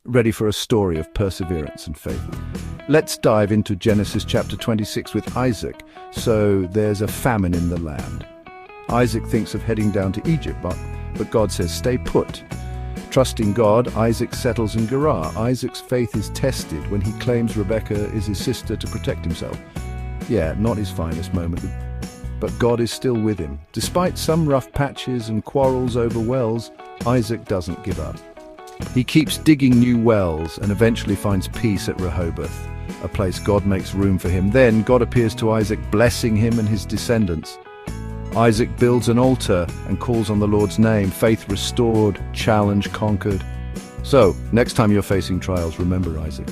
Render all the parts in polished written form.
ready for a story of perseverance and faith. Let's dive into Genesis chapter 26 with Isaac. So there's a famine in the land. Isaac thinks of heading down to Egypt, but God says, stay put. Trusting God, Isaac settles in Gerar. Isaac's faith is tested when he claims Rebekah is his sister to protect himself. Yeah, not his finest moment, but God is still with him. Despite some rough patches and quarrels over wells, Isaac doesn't give up. He keeps digging new wells and eventually finds peace at Rehoboth, a place God makes room for him. Then God appears to Isaac, blessing him and his descendants. Isaac builds an altar and calls on the Lord's name. Faith restored, challenge conquered. So, next time you're facing trials, remember Isaac.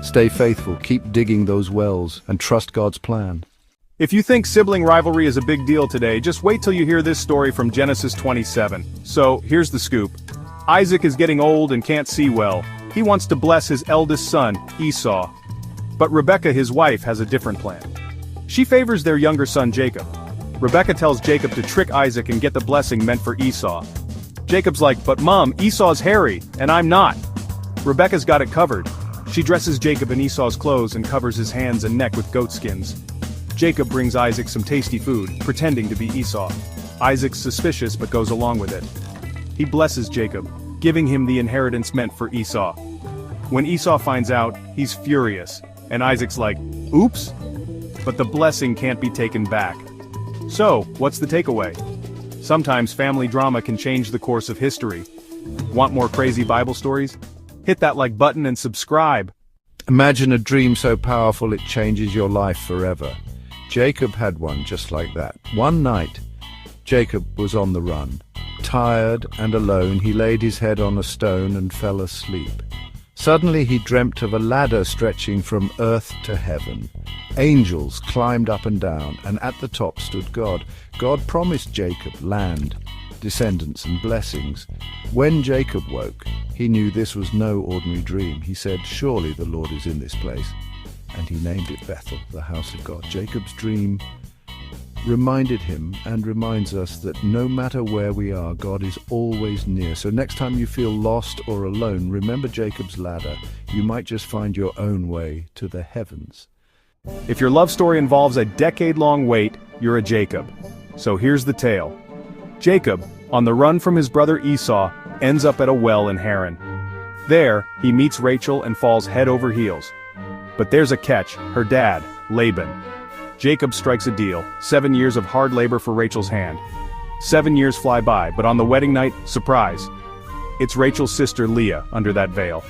Stay faithful, keep digging those wells, and trust God's plan. If you think sibling rivalry is a big deal today, just wait till you hear this story from Genesis 27. So, here's the scoop. Isaac is getting old and can't see well. He wants to bless his eldest son, Esau. But Rebekah, his wife, has a different plan. She favors their younger son, Jacob. Rebekah tells Jacob to trick Isaac and get the blessing meant for Esau. Jacob's like, but Mom, Esau's hairy, and I'm not. Rebekah's got it covered. She dresses Jacob in Esau's clothes and covers his hands and neck with goat skins. Jacob brings Isaac some tasty food, pretending to be Esau. Isaac's suspicious but goes along with it. He blesses Jacob, giving him the inheritance meant for Esau. When Esau finds out, he's furious, and Isaac's like, oops? But the blessing can't be taken back. So, what's the takeaway? Sometimes family drama can change the course of history. Want more crazy Bible stories? Hit that like button and subscribe. Imagine a dream so powerful it changes your life forever. Jacob had one just like that. One night, Jacob was on the run. Tired and alone, he laid his head on a stone and fell asleep. Suddenly he dreamt of a ladder stretching from earth to heaven. Angels climbed up and down, and at the top stood God. God promised Jacob land, descendants, and blessings. When Jacob woke, he knew this was no ordinary dream. He said, surely the Lord is in this place. And he named it Bethel, the house of God. Jacob's dream reminded him and reminds us that no matter where we are, God is always near. So next time you feel lost or alone, remember Jacob's ladder. You might just find your own way to the heavens. If your love story involves a decade-long wait, you're a Jacob. So here's the tale. Jacob, on the run from his brother Esau, ends up at a well in Haran. There, he meets Rachel and falls head over heels. But there's a catch, her dad, Laban. Jacob strikes a deal, 7 years of hard labor for Rachel's hand. 7 years fly by, but on the wedding night, surprise. It's Rachel's sister Leah under that veil.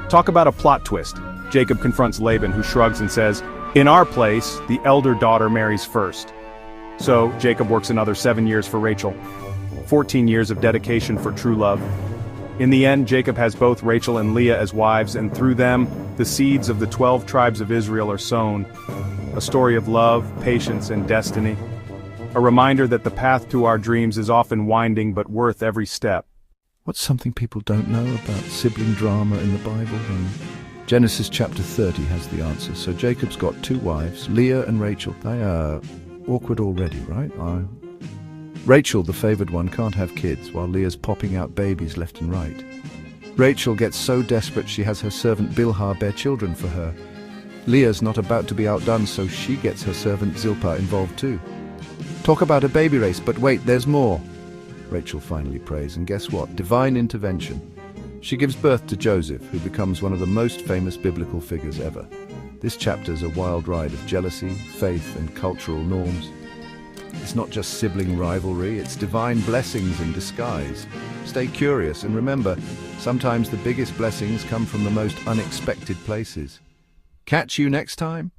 Talk about a plot twist. Jacob confronts Laban, who shrugs and says, in our place, the elder daughter marries first. So, Jacob works another 7 years for Rachel. 14 years of dedication for true love. In the end, Jacob has both Rachel and Leah as wives, and through them, the seeds of the 12 tribes of Israel are sown. A story of love, patience, and destiny. A reminder that the path to our dreams is often winding but worth every step. What's something people don't know about sibling drama in the Bible? Genesis chapter 30 has the answer. So Jacob's got 2 wives, Leah and Rachel. They are awkward already, right? Rachel, the favored one, can't have kids, while Leah's popping out babies left and right. Rachel gets so desperate she has her servant Bilhah bear children for her. Leah's not about to be outdone, so she gets her servant Zilpah involved too. Talk about a baby race, but wait, there's more. Rachel finally prays, and guess what? Divine intervention. She gives birth to Joseph, who becomes one of the most famous biblical figures ever. This chapter's a wild ride of jealousy, faith, and cultural norms. It's not just sibling rivalry, it's divine blessings in disguise. Stay curious, and remember, sometimes the biggest blessings come from the most unexpected places. Catch you next time.